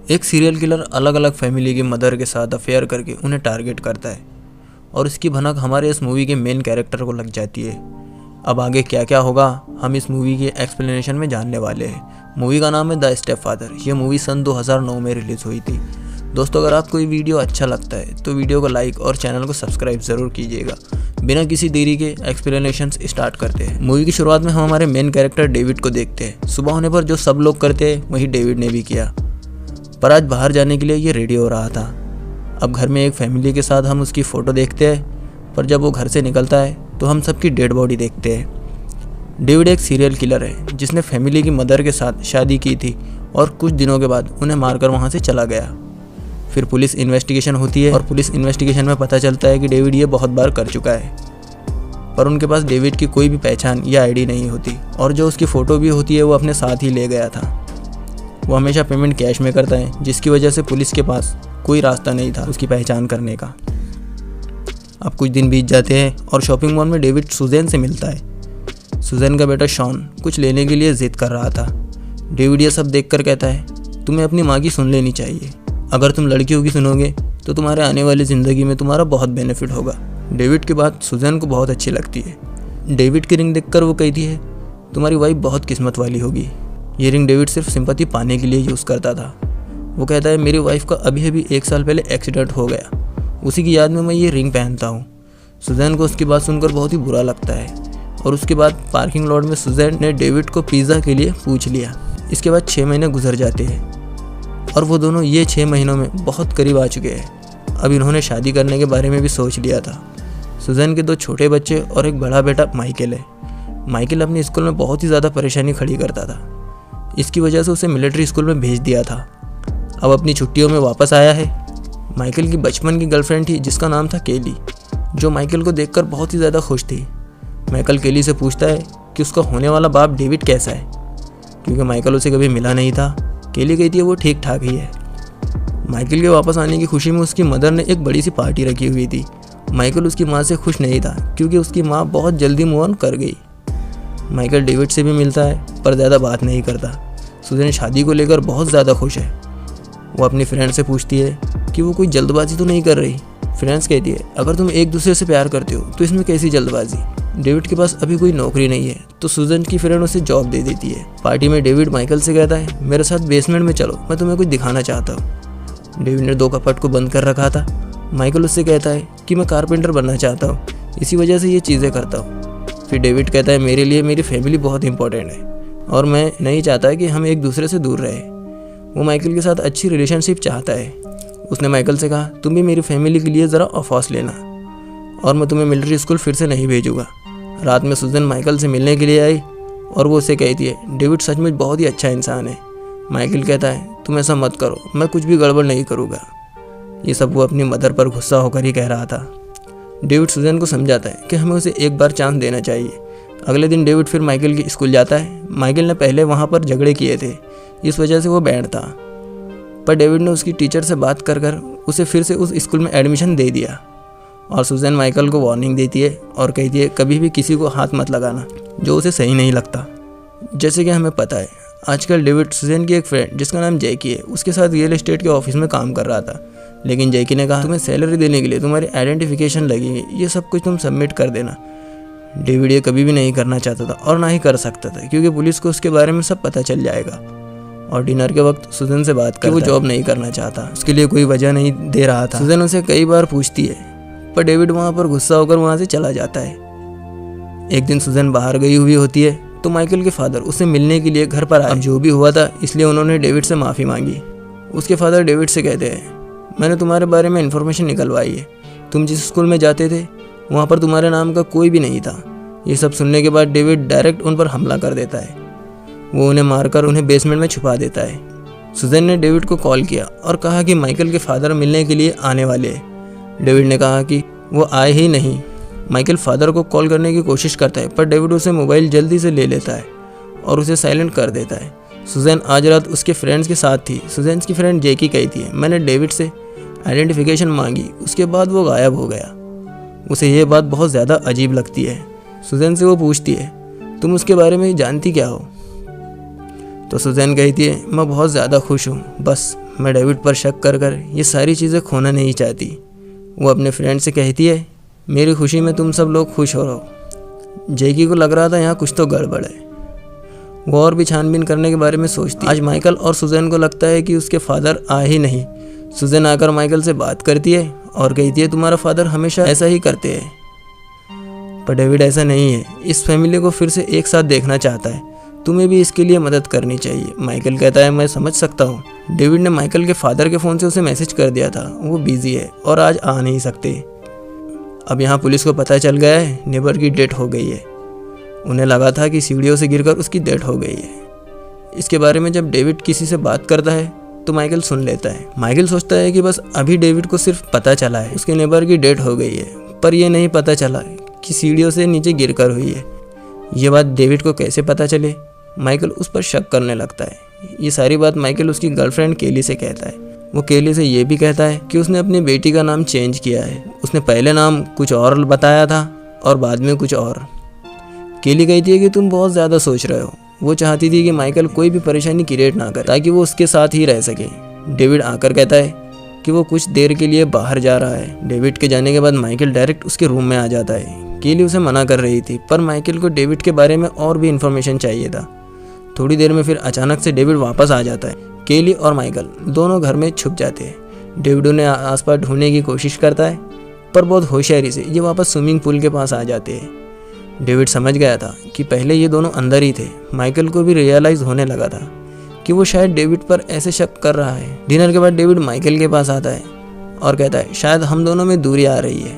एक serial killer अलग अलग फैमिली की मदर के साथ अफेयर करके उन्हें टारगेट करता है और इसकी भनक हमारे इस मूवी के मेन कैरेक्टर को लग जाती है। अब आगे क्या क्या होगा हम इस मूवी के एक्सप्लेनेशन में जानने वाले हैं। मूवी का नाम है द स्टेप फादर। ये मूवी सन 2009 में रिलीज़ हुई थी। दोस्तों, अगर आपको ये वीडियो अच्छा लगता है तो वीडियो को लाइक और चैनल को सब्सक्राइब ज़रूर कीजिएगा। बिना किसी देरी के एक्सप्लेनेशन स्टार्ट करते हैं। मूवी की शुरुआत में हम हमारे मेन कैरेक्टर डेविड को देखते हैं। सुबह होने पर जो सब लोग करते हैं वही डेविड ने भी किया, पर आज बाहर जाने के लिए ये रेडी हो रहा था। अब घर में एक फैमिली के साथ हम उसकी फ़ोटो देखते हैं, पर जब वो घर से निकलता है तो हम सबकी डेड बॉडी देखते हैं। डेविड एक सीरियल किलर है जिसने फैमिली की मदर के साथ शादी की थी और कुछ दिनों के बाद उन्हें मारकर वहाँ से चला गया। फिर पुलिस इन्वेस्टिगेशन होती है और पुलिस इन्वेस्टिगेशन में पता चलता है कि डेविड ये बहुत बार कर चुका है, पर उनके पास डेविड की कोई भी पहचान या आईडी नहीं होती और जो उसकी फ़ोटो भी होती है वो अपने साथ ही ले गया था। वो हमेशा पेमेंट कैश में करता है, जिसकी वजह से पुलिस के पास कोई रास्ता नहीं था उसकी पहचान करने का। अब कुछ दिन बीत जाते हैं और शॉपिंग मॉल में डेविड सुजैन से मिलता है। सुजैन का बेटा शॉन कुछ लेने के लिए जिद कर रहा था। डेविड ये सब देखकर कहता है, तुम्हें अपनी माँ की सुन लेनी चाहिए। अगर तुम लड़कियों की सुनोगे तो तुम्हारे आने वाली ज़िंदगी में तुम्हारा बहुत बेनिफिट होगा। डेविड की बात सुजैन को बहुत अच्छी लगती है। डेविड की रिंग देखकर वो कहती है, तुम्हारी वाइफ बहुत किस्मत वाली होगी। ये रिंग डेविड सिर्फ सिंपैथी पाने के लिए यूज़ करता था। वो कहता है, मेरी वाइफ का अभी 1 साल पहले एक्सीडेंट हो गया, उसी की याद में मैं ये रिंग पहनता हूँ। सुजैन को उसकी बात सुनकर बहुत ही बुरा लगता है और उसके बाद पार्किंग लॉट में सुजैन ने डेविड को पिज़्ज़ा के लिए पूछ लिया। इसके बाद 6 महीने गुजर जाते हैं और वो दोनों ये 6 महीनों में बहुत करीब आ चुके हैं। अब इन्होंने शादी करने के बारे में भी सोच लिया था। सुजैन के 2 छोटे बच्चे और एक बड़ा बेटा माइकल है। माइकल अपने स्कूल में बहुत ही ज़्यादा परेशानी खड़ी करता था, इसकी वजह से उसे मिलिट्री स्कूल में भेज दिया था। अब अपनी छुट्टियों में वापस आया है। माइकल की बचपन की गर्लफ्रेंड थी जिसका नाम था केली, जो माइकल को देखकर बहुत ही ज़्यादा खुश थी। माइकल केली से पूछता है कि उसका होने वाला बाप डेविड कैसा है, क्योंकि माइकल उसे कभी मिला नहीं था। केली कहती है वो ठीक ठाक ही है। माइकल के वापस आने की खुशी में उसकी मदर ने एक बड़ी सी पार्टी रखी हुई थी। माइकल उसकी माँ से खुश नहीं था क्योंकि उसकी माँ बहुत जल्दी मूव ऑन कर गई। माइकल डेविड से भी मिलता है पर ज़्यादा बात नहीं करता। सुजैन शादी को लेकर बहुत ज़्यादा खुश है। वो अपनी फ्रेंड से पूछती है कि वो कोई जल्दबाजी तो नहीं कर रही। फ्रेंड्स कहती है, अगर तुम एक दूसरे से प्यार करते हो तो इसमें कैसी जल्दबाजी। डेविड के पास अभी कोई नौकरी नहीं है तो सुजैन की फ्रेंड उसे जॉब दे देती है। पार्टी में डेविड माइकल से कहता है, मेरे साथ बेसमेंट में चलो, मैं तुम्हें कुछ दिखाना चाहता हूँ। डेविड ने 2 कपट को बंद कर रखा था। माइकल उससे कहता है कि मैं कारपेंटर बनना चाहता हूँ, इसी वजह से ये चीज़ें करता हूँ। फिर डेविड कहता है, मेरे लिए मेरी फैमिली बहुत इंपॉर्टेंट है और मैं नहीं चाहता कि हम एक दूसरे से दूर रहे। वो माइकल के साथ अच्छी रिलेशनशिप चाहता है। उसने माइकल से कहा, तुम भी मेरी फैमिली के लिए ज़रा ऑफर्स लेना और मैं तुम्हें मिलिट्री स्कूल फिर से नहीं भेजूँगा। रात में सुजैन माइकल से मिलने के लिए आई और वो उसे कहती है, डेविड सचमुच बहुत ही अच्छा इंसान है। माइकल कहता है, तुम ऐसा मत करो, मैं कुछ भी गड़बड़ नहीं करूँगा। ये सब वो अपनी मदर पर गुस्सा होकर ही कह रहा था। डेविड सुजैन को समझाता है कि हमें उसे एक बार चांस देना चाहिए। अगले दिन डेविड फिर माइकल की स्कूल जाता है। माइकल ने पहले वहाँ पर झगड़े किए थे, इस वजह से वो बैंड था, पर डेविड ने उसकी टीचर से बात कर उसे फिर से उस स्कूल में एडमिशन दे दिया। और सुजैन माइकल को वार्निंग देती है और कहती है, कभी भी किसी को हाथ मत लगाना जो उसे सही नहीं लगता। जैसे कि हमें पता है, आजकल डेविड सुजैन की एक फ्रेंड जिसका नाम जैकी है उसके साथ रियल एस्टेट के ऑफिस में काम कर रहा था, लेकिन जैकी ने कहा, तुम्हें सैलरी देने के लिए तुम्हारी आइडेंटिफिकेशन लगेगी, ये सब कुछ तुम सबमिट कर देना। डेविड ये कभी भी नहीं करना चाहता था और ना ही कर सकता था क्योंकि पुलिस को उसके बारे में सब पता चल जाएगा। और डिनर के वक्त सुजैन से बात करता है, वो जॉब नहीं करना चाहता, उसके लिए कोई वजह नहीं दे रहा था। सुजैन उसे कई बार पूछती है पर डेविड वहाँ पर गुस्सा होकर वहाँ से चला जाता है। एक दिन सुजैन बाहर गई हुई होती है तो माइकल के फादर उसे मिलने के लिए घर पर आए। अब जो भी हुआ था इसलिए उन्होंने डेविड से माफ़ी मांगी। उसके फादर डेविड से कहते हैं, मैंने तुम्हारे बारे में इन्फॉर्मेशन निकलवाई है, तुम जिस स्कूल में जाते थे वहाँ पर तुम्हारे नाम का कोई भी नहीं था। ये सब सुनने के बाद डेविड डायरेक्ट उन पर हमला कर देता है। वो उन्हें मारकर उन्हें बेसमेंट में छुपा देता है। सुजैन ने डेविड को कॉल किया और कहा कि माइकल के फादर मिलने के लिए आने वाले हैं। डेविड ने कहा कि वो आए ही नहीं। माइकल फादर को कॉल करने की कोशिश करता है पर डेविड उसे मोबाइल जल्दी से ले लेता है और उसे साइलेंट कर देता है। सुजैन आज रात उसके फ्रेंड्स के साथ थी। सुजैन की फ्रेंड जैकी कहती है, मैंने डेविड से आइडेंटिफिकेशन मांगी, उसके बाद वो गायब हो गया। उसे ये बात बहुत ज़्यादा अजीब लगती है। सुजैन से वो पूछती है, तुम उसके बारे में जानती क्या हो? तो सुजैन कहती है मैं बहुत ज़्यादा खुश हूँ, बस मैं डेविड पर शक कर कर ये सारी चीज़ें खोना नहीं चाहती। वो अपने फ्रेंड से कहती है मेरी खुशी में तुम सब लोग खुश हो रहो। जैकी को लग रहा था यहाँ कुछ तो गड़बड़ है। वो और भी छानबीन करने के बारे में सोचती। आज माइकल और सुजैन को लगता है कि उसके फादर आ ही नहीं। सुजैन आकर माइकल से बात करती है और कहती है तुम्हारा फादर हमेशा ऐसा ही करते हैं। पर डेविड ऐसा नहीं है, इस फैमिली को फिर से एक साथ देखना चाहता है, तुम्हें भी इसके लिए मदद करनी चाहिए। माइकल कहता है मैं समझ सकता हूँ। डेविड ने माइकल के फादर के फ़ोन से उसे मैसेज कर दिया था, वो बिजी है और आज आ नहीं सकते। अब यहाँ पुलिस को पता चल गया है नेबर की डेथ हो गई है। उन्हें लगा था कि सीढ़ियों से गिरकर उसकी डेथ हो गई है। इसके बारे में जब डेविड किसी से बात करता है तो माइकल सुन लेता है। माइकल सोचता है कि बस अभी डेविड को सिर्फ पता चला है उसके नेबर की डेथ हो गई है, पर यह नहीं पता चला कि सीढ़ियों से नीचे गिरकर हुई है। ये बात डेविड को कैसे पता चले? माइकल उस पर शक करने लगता है। ये सारी बात माइकल उसकी गर्लफ्रेंड केली से कहता है। वो केली से ये भी कहता है कि उसने अपनी बेटी का नाम चेंज किया है। उसने पहले नाम कुछ और बताया था और बाद में कुछ और। केली कहती है कि तुम बहुत ज़्यादा सोच रहे हो। वो चाहती थी कि माइकल कोई भी परेशानी क्रिएट ना करे ताकि वो उसके साथ ही रह सके। डेविड आकर कहता है कि वो कुछ देर के लिए बाहर जा रहा है। डेविड के जाने के बाद माइकल डायरेक्ट उसके रूम में आ जाता है। केली उसे मना कर रही थी, पर माइकल को डेविड के बारे में और भी इन्फॉर्मेशन चाहिए था। थोड़ी देर में फिर अचानक से डेविड वापस आ जाता है। केली और माइकल दोनों घर में छुप जाते हैं। डेविड उन्हें आसपास ढूंढने की कोशिश करता है, पर बहुत होशियारी से ये वापस स्विमिंग पूल के पास आ जाते हैं। डेविड समझ गया था कि पहले ये दोनों अंदर ही थे। माइकल को भी रियलाइज़ होने लगा था कि वो शायद डेविड पर ऐसे शक कर रहा है। डिनर के बाद डेविड माइकल के पास आता है और कहता है शायद हम दोनों में दूरी आ रही है।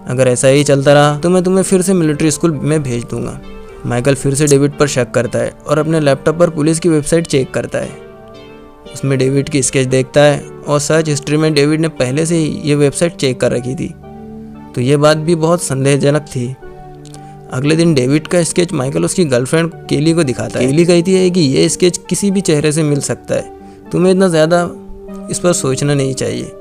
अगर ऐसा ही चलता रहा तो मैं तुम्हें फिर से मिलिट्री स्कूल में भेज दूंगा। माइकल फिर से डेविड पर शक करता है और अपने लैपटॉप पर पुलिस की वेबसाइट चेक करता है। उसमें डेविड की स्केच देखता है और सर्च हिस्ट्री में डेविड ने पहले से ही ये वेबसाइट चेक कर रखी थी, तो ये बात भी बहुत संदेहजनक थी। अगले दिन डेविड का स्केच माइकल उसकी गर्लफ्रेंड केली को दिखाता है। केली कहती है कि ये स्केच किसी भी चेहरे से मिल सकता है, तुम्हें इतना ज़्यादा इस पर सोचना नहीं चाहिए।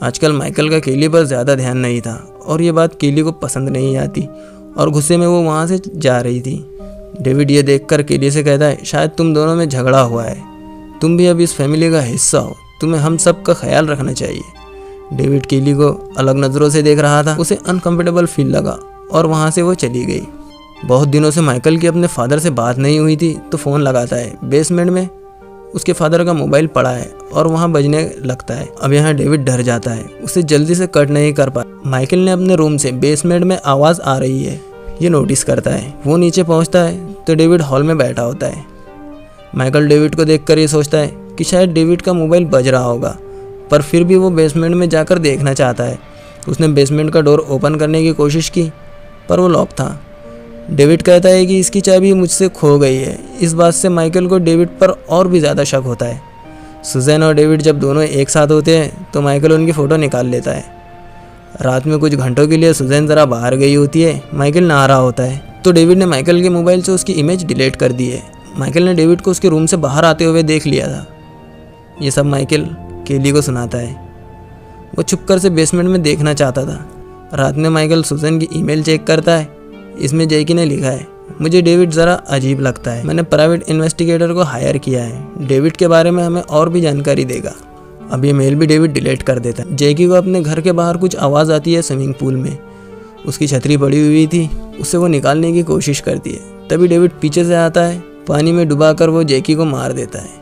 आजकल माइकल का केली पर ज़्यादा ध्यान नहीं था और ये बात केली को पसंद नहीं आती और गुस्से में वो वहाँ से जा रही थी। डेविड ये देखकर केली से कहता है शायद तुम दोनों में झगड़ा हुआ है, तुम भी अब इस फैमिली का हिस्सा हो, तुम्हें हम सब का ख्याल रखना चाहिए। डेविड केली को अलग नज़रों से देख रहा था। उसे अनकंफर्टेबल फील लगा और वहाँ से वो चली गई। बहुत दिनों से माइकल की अपने फादर से बात नहीं हुई थी, तो फ़ोन लगाता है। बेसमेंट में उसके फादर का मोबाइल पड़ा है और वहाँ बजने लगता है। अब यहाँ डेविड डर जाता है, उसे जल्दी से कट नहीं कर पा। माइकल ने अपने रूम से बेसमेंट में आवाज़ आ रही है ये नोटिस करता है। वो नीचे पहुँचता है तो डेविड हॉल में बैठा होता है। माइकल डेविड को देखकर ये सोचता है कि शायद डेविड का मोबाइल बज रहा होगा, पर फिर भी वो बेसमेंट में जाकर देखना चाहता है। उसने बेसमेंट का डोर ओपन करने की कोशिश की, पर वो लॉक था। डेविड कहता है कि इसकी चाबी मुझसे खो गई है। इस बात से माइकल को डेविड पर और भी ज़्यादा शक होता है। सुजैन और डेविड जब दोनों एक साथ होते हैं तो माइकल उनकी फ़ोटो निकाल लेता है। रात में कुछ घंटों के लिए सुजैन ज़रा बाहर गई होती है। माइकल नहा रहा होता है तो डेविड ने माइकल के मोबाइल से उसकी इमेज डिलीट कर दी है। माइकल ने डेविड को उसके रूम से बाहर आते हुए देख लिया था। ये सब माइकल केली को सुनाता है। वो छुपकर से बेसमेंट में देखना चाहता था। रात में माइकल सुजैन की ईमेल चेक करता है। इसमें जैकी ने लिखा है मुझे डेविड ज़रा अजीब लगता है, मैंने प्राइवेट इन्वेस्टिगेटर को हायर किया है, डेविड के बारे में हमें और भी जानकारी देगा। अब ये मेल भी डेविड डिलीट कर देता है। जैकी को अपने घर के बाहर कुछ आवाज़ आती है स्विमिंग पूल में। उसकी छतरी पड़ी हुई थी, उससे वो निकालने की कोशिश करती है। तभी डेविड पीछे से आता है, पानी में डुबाकर वो जैकी को मार देता है।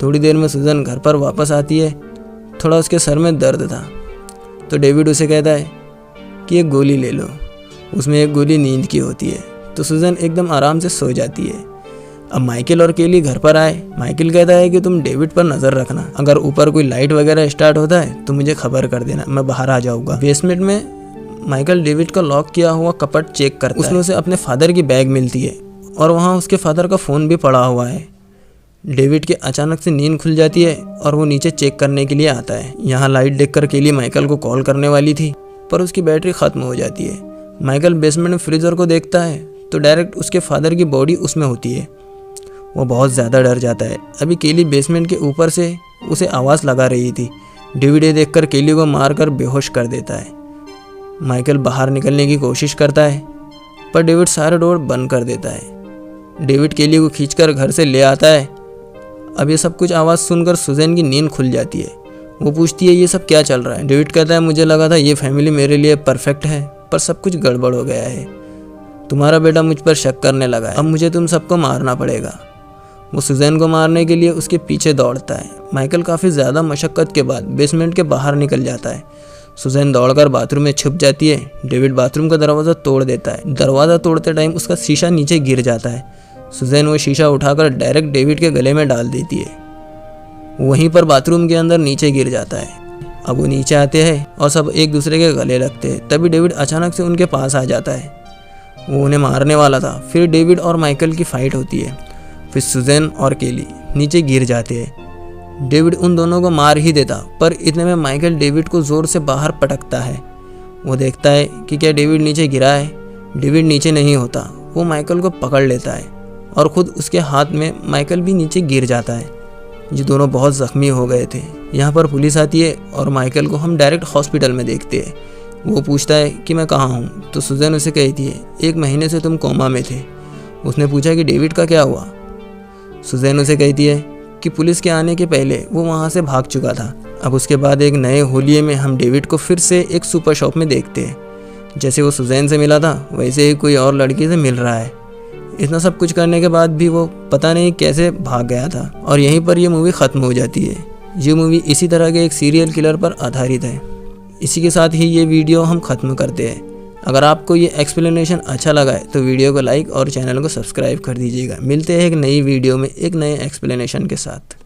थोड़ी देर में सुजैन घर पर वापस आती है। थोड़ा उसके सर में दर्द था तो डेविड उसे कहता है कि एक गोली ले लो। उसमें एक गोली नींद की होती है तो सुजैन एकदम आराम से सो जाती है। अब माइकल और केली घर पर आए। माइकल कहता है कि तुम डेविड पर नज़र रखना, अगर ऊपर कोई लाइट वगैरह स्टार्ट होता है तो मुझे खबर कर देना, मैं बाहर आ जाऊँगा। बेसमेंट में माइकल डेविड का लॉक किया हुआ कपट चेक करता है। उसमें उसे अपने फादर की बैग मिलती है और वहाँ उसके फादर का फ़ोन भी पड़ा हुआ है। डेविड के अचानक से नींद खुल जाती है और वो नीचे चेक करने के लिए आता है। यहाँ लाइट देखकर केली माइकल को कॉल करने वाली थी, पर उसकी बैटरी ख़त्म हो जाती है। माइकल बेसमेंट में फ्रीजर को देखता है तो डायरेक्ट उसके फादर की बॉडी उसमें होती है। वो बहुत ज़्यादा डर जाता है। अभी केली बेसमेंट के ऊपर से उसे आवाज़ लगा रही थी। डेविड ये देखकर केली को मारकर बेहोश कर देता है। माइकल बाहर निकलने की कोशिश करता है पर डेविड सारे डोर बंद कर देता है। डेविड केली को खींचकर घर से ले आता है। अब ये सब कुछ आवाज़ सुनकर सुजैन की नींद खुल जाती है। वो पूछती है ये सब क्या चल रहा है। डेविड कहता है मुझे लगा था ये फैमिली मेरे लिए परफेक्ट है, पर सब कुछ गड़बड़ हो गया है। तुम्हारा बेटा मुझ पर शक करने लगा है, अब मुझे तुम सबको मारना पड़ेगा। वो सुजैन को मारने के लिए उसके पीछे दौड़ता है। माइकल काफ़ी ज़्यादा मशक्क़त के बाद बेसमेंट के बाहर निकल जाता है। सुजैन दौड़कर बाथरूम में छुप जाती है। डेविड बाथरूम का दरवाज़ा तोड़ देता है। दरवाज़ा तोड़ते टाइम उसका शीशा नीचे गिर जाता है। सुजैन वो शीशा उठाकर डायरेक्ट डेविड के गले में डाल देती है। वहीं पर बाथरूम के अंदर नीचे गिर जाता है। अब वो नीचे आते हैं और सब एक दूसरे के गले लगते हैं। तभी डेविड अचानक से उनके पास आ जाता है। वो उन्हें मारने वाला था। फिर डेविड और माइकल की फाइट होती है। फिर सुजैन और केली नीचे गिर जाते हैं। डेविड उन दोनों को मार ही देता, पर इतने में माइकल डेविड को ज़ोर से बाहर पटकता है। वो देखता है कि क्या डेविड नीचे गिरा है। डेविड नीचे नहीं होता। वो माइकल को पकड़ लेता है और ख़ुद उसके हाथ में माइकल भी नीचे गिर जाता है। ये दोनों बहुत ज़ख्मी हो गए थे। यहाँ पर पुलिस आती है और माइकल को हम डायरेक्ट हॉस्पिटल में देखते हैं। वो पूछता है कि मैं कहाँ हूँ, तो सुजैन उसे कहती है 1 महीने से तुम कोमा में थे। उसने पूछा कि डेविड का क्या हुआ। सुजैन उसे कहती है कि पुलिस के आने के पहले वो वहाँ से भाग चुका था। अब उसके बाद एक नए होलिये में हम डेविड को फिर से एक सुपर शॉप में देखते हैं। जैसे वो सुजैन से मिला था वैसे ही कोई और लड़की से मिल रहा है। इतना सब कुछ करने के बाद भी वो पता नहीं कैसे भाग गया था और यहीं पर ये मूवी ख़त्म हो जाती है। ये मूवी इसी तरह के एक सीरियल किलर पर आधारित है। इसी के साथ ही ये वीडियो हम ख़त्म करते हैं। अगर आपको ये एक्सप्लेनेशन अच्छा लगा है तो वीडियो को लाइक और चैनल को सब्सक्राइब कर दीजिएगा। मिलते हैं एक नई वीडियो में एक नए एक्सप्लेनेशन के साथ।